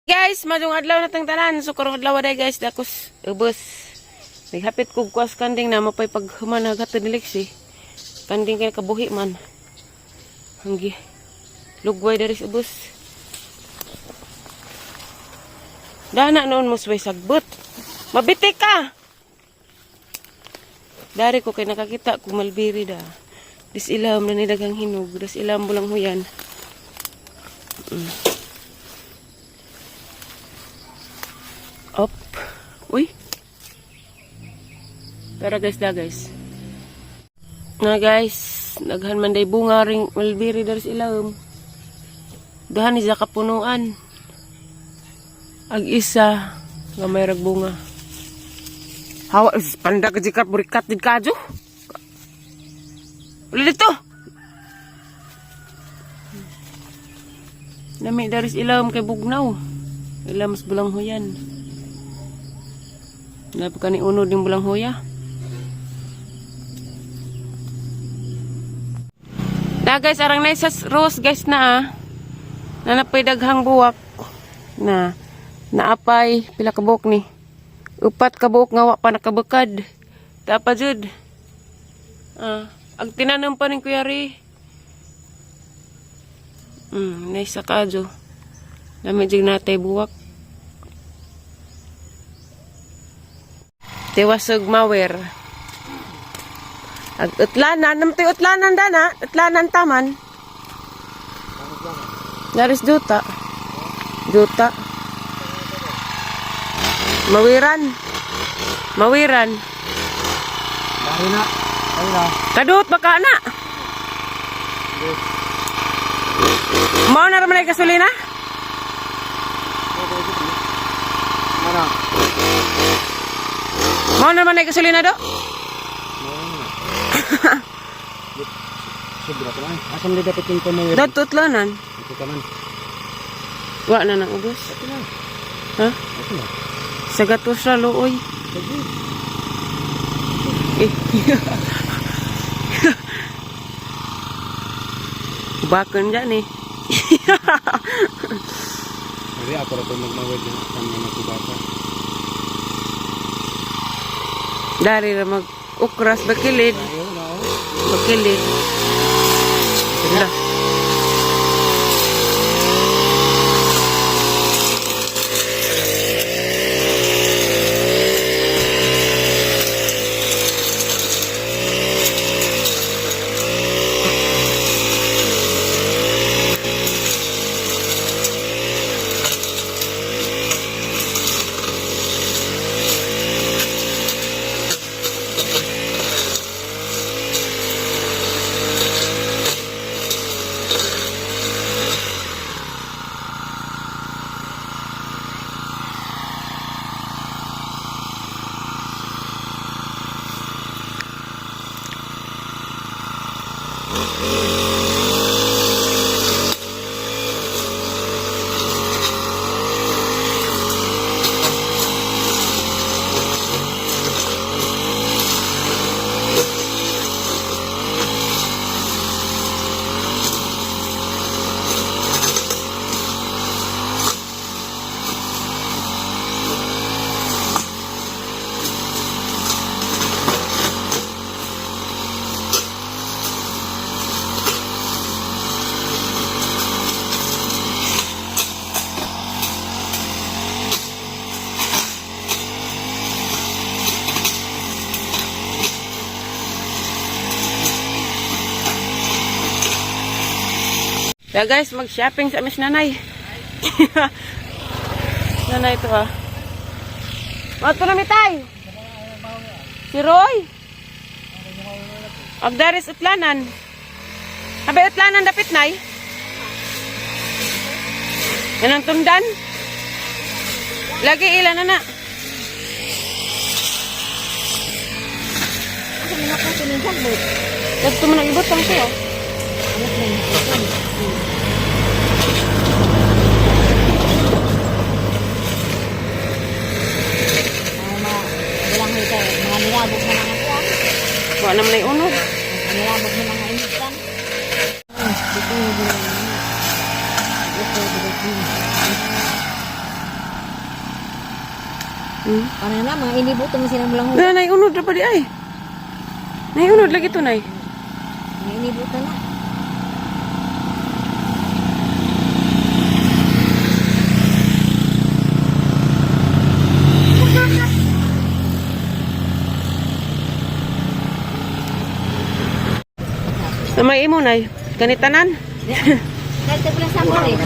Guys, madung adlaw na tang tanan. So karong adlaw day guys, dakos ubos. Naghapit kog kuas kanding na mapay paghuman hagatod ni Lexi. Kanding kay kabuhi man. Hanggi lugway dari ubos. Dana noon mo sway sagbot. Mabitik ka. Dari ko kay nakakita kung malbiri da. Dis ilam na ni dagang hinog, dis ilam bulang huyan. Up. Uy. Tara guys da guys. Na guys, naghan man day bunga ring malbiri dari ilam. Dahan ni sa kapunuan. Ag isa nga may ragbunga. Hawa panda ka jika burikat din kaju. Uli dito. Nami dari ilam kay bugnaw. Ilam mas bulang huyan. Napaka ni uno din bulang hoya. Na guys, arang na isa rose guys na nanapay daghang buwak na naapay pila ka buok ni. Upat ka buok nga wa pa nakabukad. Tapa jud. Ang tinanong pa rin Kuya Ri. Naisa kadyo. Namijig natay buwak. Tiwasog mawer. Ag utlanan, namti utlanan dana, utlanan taman. Naris juta. Juta. Mawiran. Mawiran. Bahina. Bahina. Kadut baka na. Mau na raman ay gasolina? Mana? Mau na naman ay gasolina do? Sobra ko lang. Asam di dapat yung pamawir. Tutlanan. Ito ka man. Wa na nang ubos. Ito lang. Ha? Ito lang. Sagatos ra looy. Sige. Bakon dyan eh. Jadi ako rin magmawid yung kami na kubata. Dari ra mag-ukras bakilid. Ayun na ako. Bakilid. Dah. Ya guys, mag-shopping sa amis nanay. Nanay ito ah. Mato na mitay. Si Roy. Agdaris utlanan. Abay utlanan dapit nay. Yan ang tundan. Lagi ilan na. Kasi minakot yung sagbot. Gusto mo nang ibutang ko. Anak na yung sagbot. Bilang ito, mga nilabog na mga kuwan. Wala naman na yung unog. Nilabog na mga initan. Dito yung bilang. Dito yung bilang. Hmm? Ano na, mga inibutan mo silang lang. Na, naiunod na pa di ay. Naiunod lagi to, nay. Mga inibutan na. Na may imo, nay. Kanitanan. Kahit ito pala sa ako rin.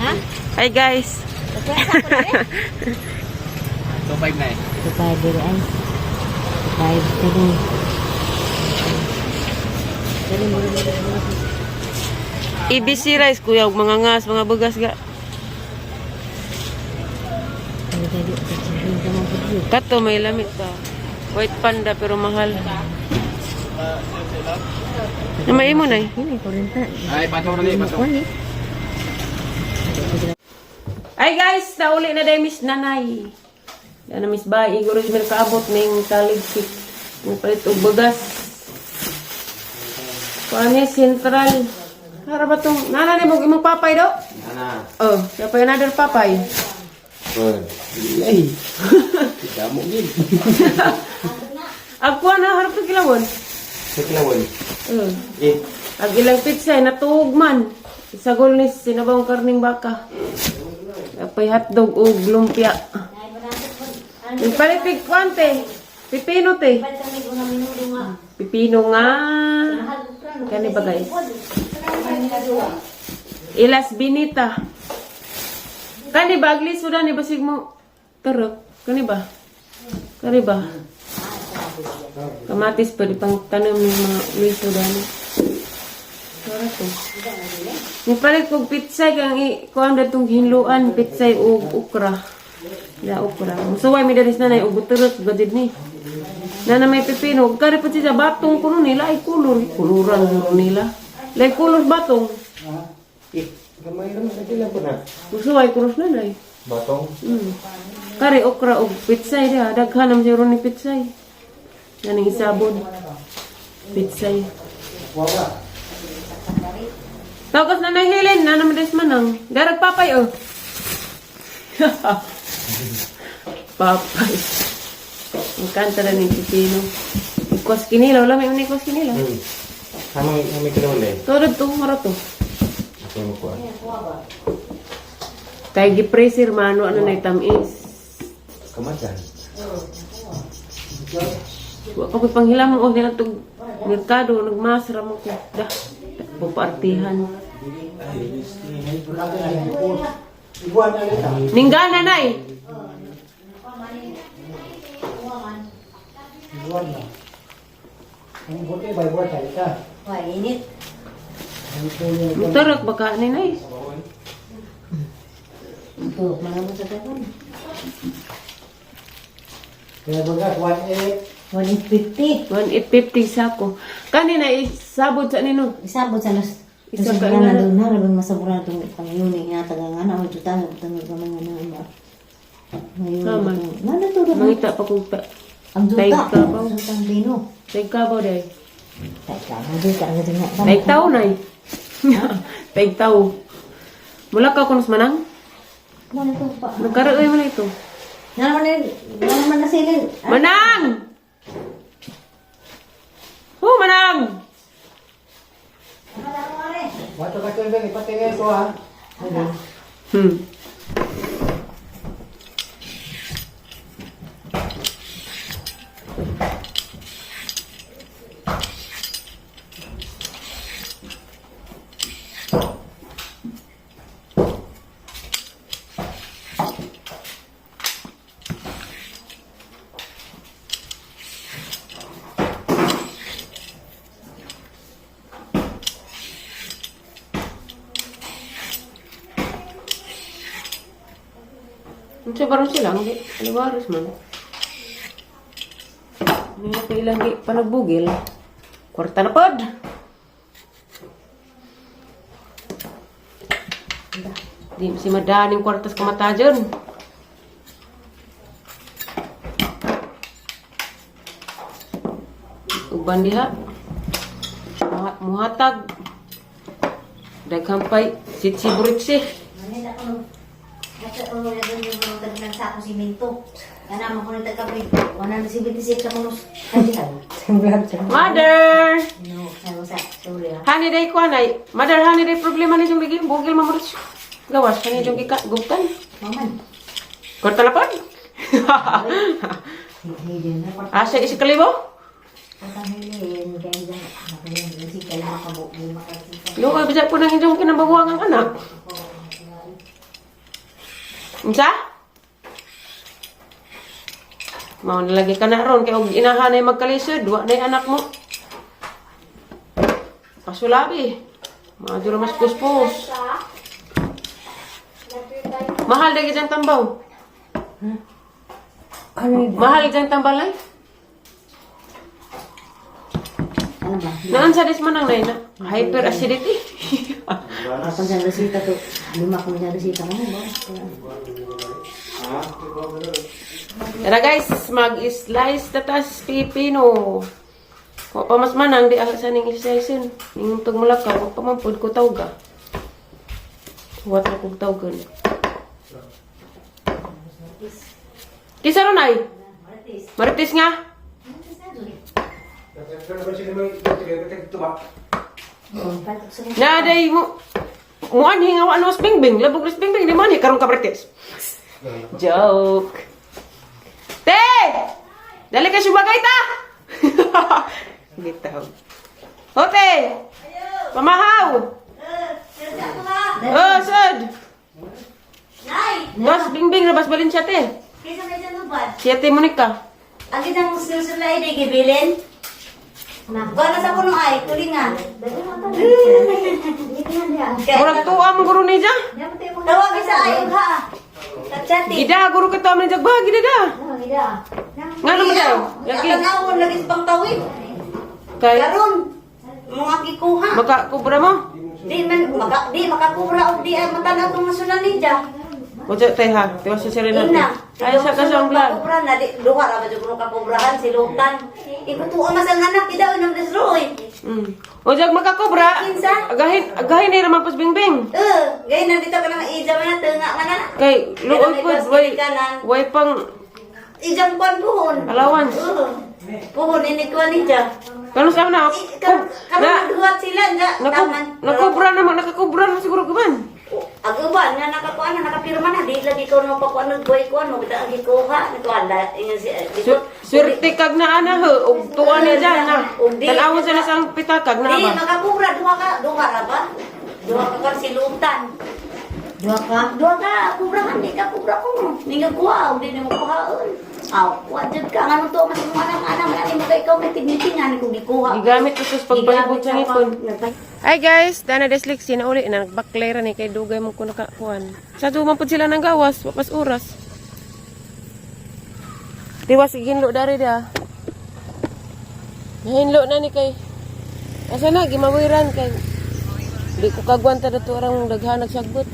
Ha? Hi, guys. Ito pala sa ako rin. So 5 na eh. Ito tayo dito ay. Tayo dito. EBC rice, kuya. Ug mga ngas, mga bugas ga. Kato, may lamit pa. White panda, pero mahal. Na may imo, nay. Ini, kurenta. Ay, patong na patong. Ay guys, nauli na day Miss Nanay. Yan na Miss Bay, Igor Ismail kaabot ning taligpit. Yung palit og bugas. Kuani Central. Para ba tong nana ni mo imong papay do? Ana. Oh, siya pa another papay. Good. Ay. Damo gid. Ako na harap ng kilawon. Sa kilawon. Eh. Ag ilang pizza natuog man. Isagol ni sinabawang karning baka. Apay hotdog o lumpia. Yung palitig kwante. Pipino te. Pipino nga. Kani ba guys? Ilas binita. Kani ba? Agli suda ni basig mo. Teruk. Kani ba? Kani ba? Kamatis pa di pang tanam ng mga liso dani. Sara to. Ni palit kog pizza kang kuan datong hinluan pizza ug ukra. Da ukra. Musuway mi daris nanay ug buterot gadid ni. Nana may pipino, kari pa siya batong kuno nila ay kulor. Kuluran kuno nila. Lay kulor batong. Eh, gamay lang sa lang po na. Musuway kuros nanay. Batong. Kari okra ug pizza dia daghan am jero ni pizza. Ganing isabon. Pizza. Tapos na nahilin, na naman des manang. Darag papay, oh. Papay. Ang kanta na ni Pipino. Ikos kinilaw, lamay mo ni ikos kinilaw. Sama may kilawon eh. Torod to, mara to. Ito mo ko. Kaya gipresir, mano, ano na itamis. Kamasan. Wa ko panghilam mo, nila itong merkado, nagmasara mo ko. Dah, pupartihan. Ninggana na eh. Wah, init. Mutarok baka ni nay. Ito, mga mo sa tapon. Kaya baga, 150. 1,850 sako. Kanina isabot sa nino. Isabot sa nas. Isa Isa ka ka na na. doon na, labang masabura itong pangayuni nga taga nga na, o tuta nga itong mga na Tama. ngayon. Nada to doon. Mangita pa kong Ang duta. Taig kabaw. Ang dutang bino. Tagkabaw day. Taig kabaw, duta. Ang dutang nga. Tagtaw nay. Tagtaw. Mula ka kunos manang? Ano to pa? Nagkaroon mo na ito. Naman nasilin. Manang! Oh, manang! Wato ka tulbeng, ipatingin ko ha. Hmm. Sa baron sila, hindi. Aliwaros man. Hindi na kailang di pa nagbugil. Kwarta na pod. Di si madaning kwartas kamatajon. Uban diha. Muhatag. Daghang pay. Sitsi buriksi. isang sako simento. Kana mo ko nang tagabig. 176 ako nos kadihan. Mother! No, ano sa sorry. Hani day ko anay. Mother, hani day problema ni jong bigil. Bugil mamurot. Gawas, hani jong gugtan. Maman. Korta na po. Hindi na pa. Asa isi kalibo? Pagkahiling kaya dyan. Makalang si kayo makabuk. Luoy, bisa po nang inyong kinababuang ang anak. Unsa? Mau nalagi ka na ron. Kaya og inahanay magkalisod. Wa na anak mo. Pasulabi. Mga duro mas puspos. Mahal dagi dyan tambaw. Mahal dyan tambalay. Ano ba? Naan sa dismanang na ina? Hyperacidity. Kapag sa resita to, 5 kung sa resita mo ba? Tara guys, mag-slice tatas pipino. Wa pa mas manang di sa ning slice yun. Ning tug mulakaw, wa pa man pud ko tawga. Wa ta ko tawgon. Kisa ron ay? Marites nga? Naday mo. Muan hinga wa nos bingbing, labog ris bingbing di man hi karon ka marites. Joke. Te! Dali ka subagay ta! Bitaw. Hote! Pamahaw! Oh, sad! Bas, bingbing na bas balin siya, te. Kaysa may dyan ubad. Siya, te, Monica. Agad ang susulay di gibilin. Gana sa puno ay, tulingan. Murag tuwa mo guru ni dya. Tawag sa ay, ha. Tachati. Ida, guru ka tuwa mo ni dya. Bah, gida da. Nga naman dyan. Yaki. Tanawon lagi sa pangtawid. Kay, Karon, mga kikuha. makakubra mo. Di makakubra og di ay matanaw tong masunan ninja. Wajak te ha. Tiwas sa siri natin. Ina. Ay, sa kasang vlog. Kakubra na di duha ra ba jud kuno kakubrahan si Lutan. Ikutuwa masang anak kita unang desroy. Wajak makakubra. Kinsa? Agahin ni raman pas bingbing. Gay nandito ka nang ija man tenga man na. Kay, luoy po. Way pang Ijang kon puhon. allowance. Puhon ini kuan ninja. Kano sa na? Karon duhat sila nga taman. Nakubra naman, nakakubra naman siguro kaman. Aguban nga nakakuan na nakapirma na di lagi ko no pakuan boy ko no kita ang gikuha nito anda ingon si Swerte kag na ana ho, og tuwa ni dyan na. Tanawon sa nasang pitakag na di ba? makakubra duha ra ba? Duha ka kon si Lutan. Duha ka kubrahan di ka kubra ko. Ninga kuha di mo kuhaon. Aw, wajud ka ngano to mas mo anang man mo kay ikaw may tignitingan ko gikuha. Gigamit ko sa pagbalibot sa ngipon. Hi guys, dana dyslexia na uli na nagbaklera ni kay dugay mo ko nakakuan. Sa duman pud sila nang gawas, wapas oras. Tiwas ginlo dari dia. Nahinlo na ni kay. Asa na gimawiran kay. Di ko kagwanta dato orang daghanag sagbot.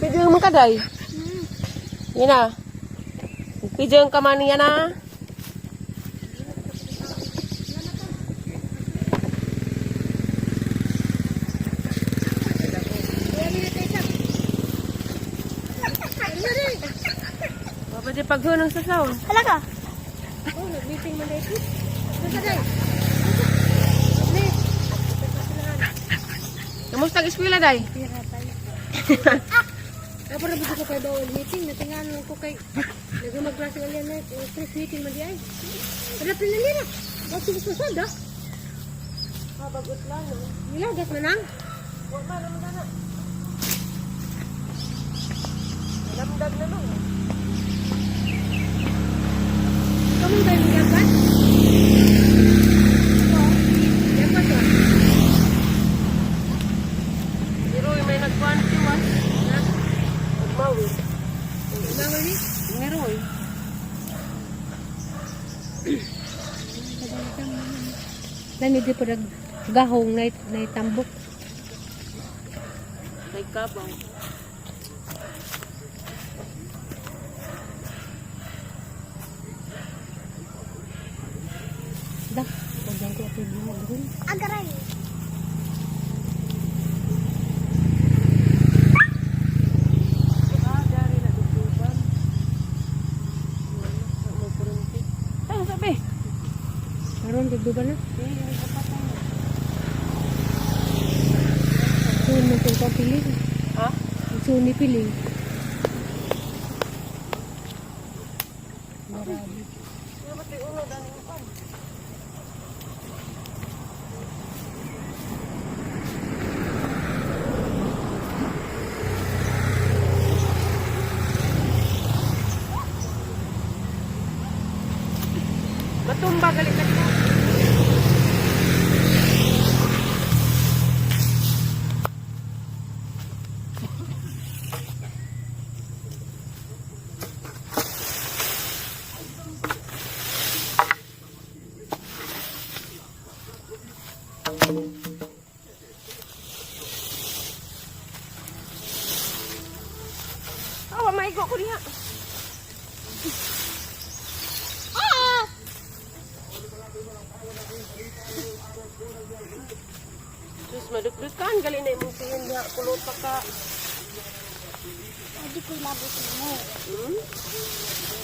Pidyo man kaday. Yan na. Pidyo ang kamani yan na. Bapak di paghunong sa sound. Hala ka? Oh, nag-meeting man dito. Basta day. Kamusta ang eskwela, day? Ako na bisa ko kay bawal meeting. Natingan ko kay nagmag-klase ulit na stress meeting man di ay. Ada pinalira. Bakit gusto sa da? Bagot lang. Nilagas man ang. Huwag ba naman na. Lamdag na lang. Kamu tayo nilagas? Yakas ba? Pero may nagkuhan-tiwas. Magmawi. Umawal ni? Meron. Nani di pa gahong na tambok. May kabaw. Dah, pagyan ko ito yung mag-gun. Agaray! Dagdo ba na? Suun mo itong kapiling. Ha? Suun ni piling. Matumba galing ka dito. Awa, maigo ko diha. Terus maduk-dukan gali na imong tingin diha kulot pa ka. Hindi ko labot mo. Hmm?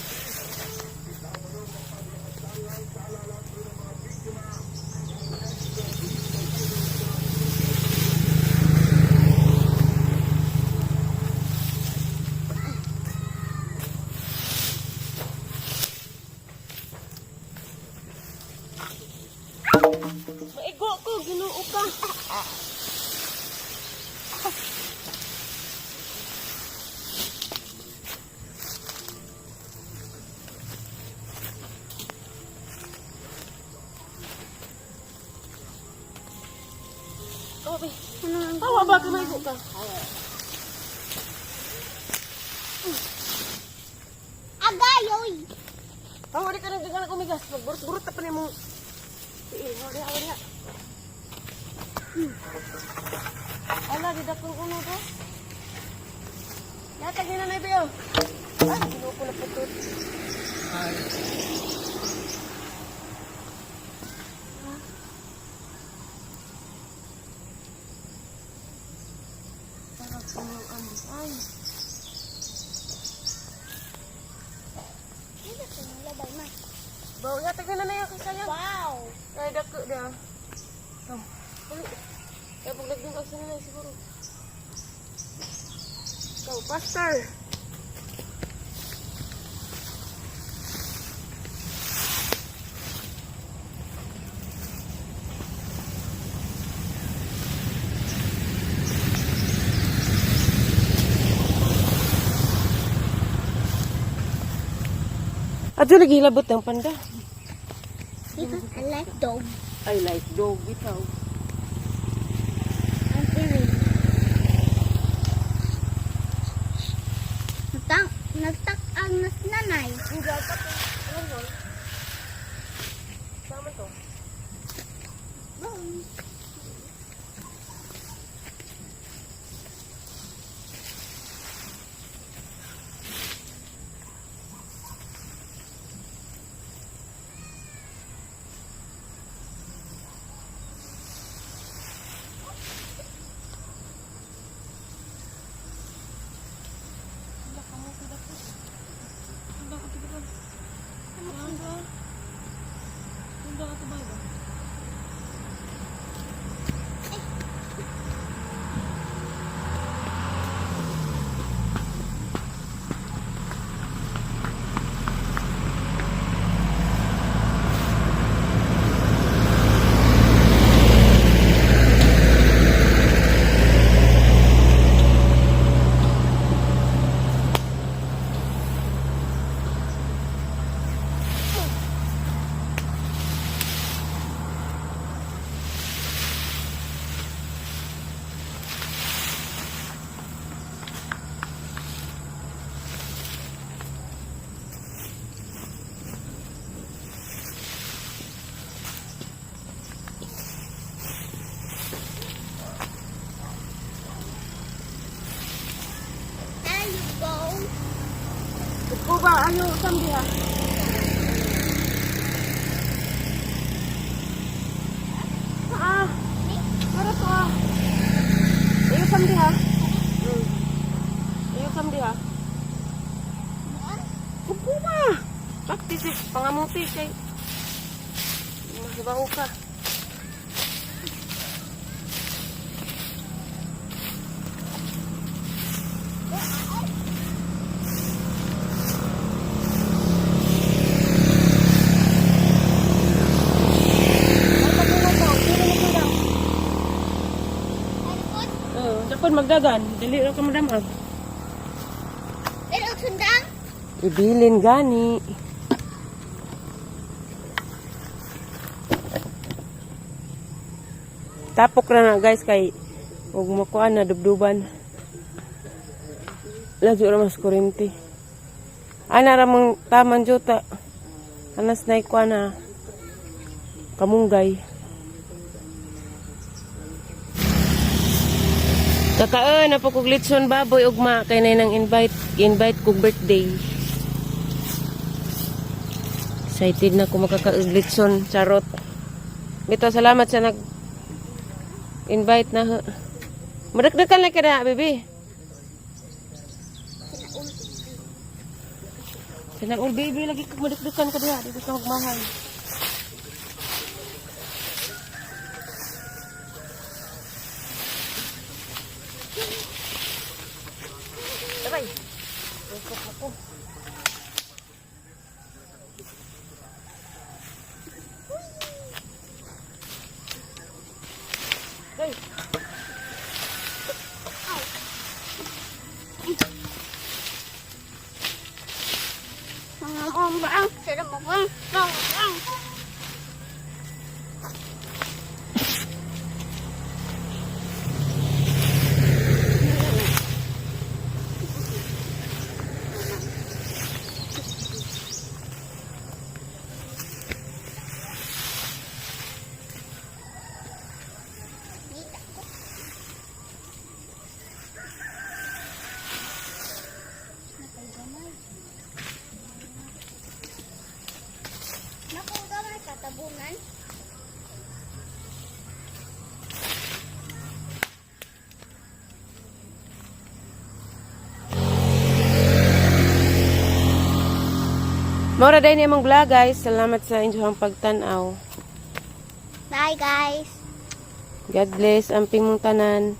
Maigo ko, Ginoo ka. Obe, tawa ba ka maigo ka? Agayoy! Tawa di ka nang gagal kumigas. Magburot-burot pa ni mong... Awa diha. Ala, di dakong uno to. Yatag na na ibayo. Ay, Ginoo ko na putot. Sarap po yung ambis. Ay. Bawa yatag na na yung kasayang. Wow! Ay, dako dia. Oh. Dali. Kaya paglagyan ka sa nanay siguro. Ikaw, pastor. Ato lagi hilabot ng panda. I like dog. I like dog itaw. Ang piring. Nagtak ang nas nanay. Ang dapat ano yun? Sama to. Kuba, ayo sambil ya. Para to Ayo sambil ya. Ayo sambil ya. Kuba. Praktis pangamuti kay. Trabaho ka. Dapat magdagan. Dali ra ka madamag. Pero sundang? Ibilin gani. Tapok ra na guys kay ug makuan na dubduban. Lajo ra mas kurente. Ana ra mong taman juta. Anas na kuan na kamunggay. Kakaon na po kog litson baboy ugma kay nay nang invite kog birthday. Excited na ko makakaog litson charot. Bito salamat sa nag invite na. Madagdagan lang kada baby. Sinaul baby lagi kag madagdagan ka diha dito ka magmahal. Sabay. Rukok ako. Hey. Mga ombang. Sarap mo bang? Bang. Naku, gamay katabungan. Mora day ni among vlog guys. Salamat sa inyong pagtan-aw. Bye guys. God bless amping mong tanan.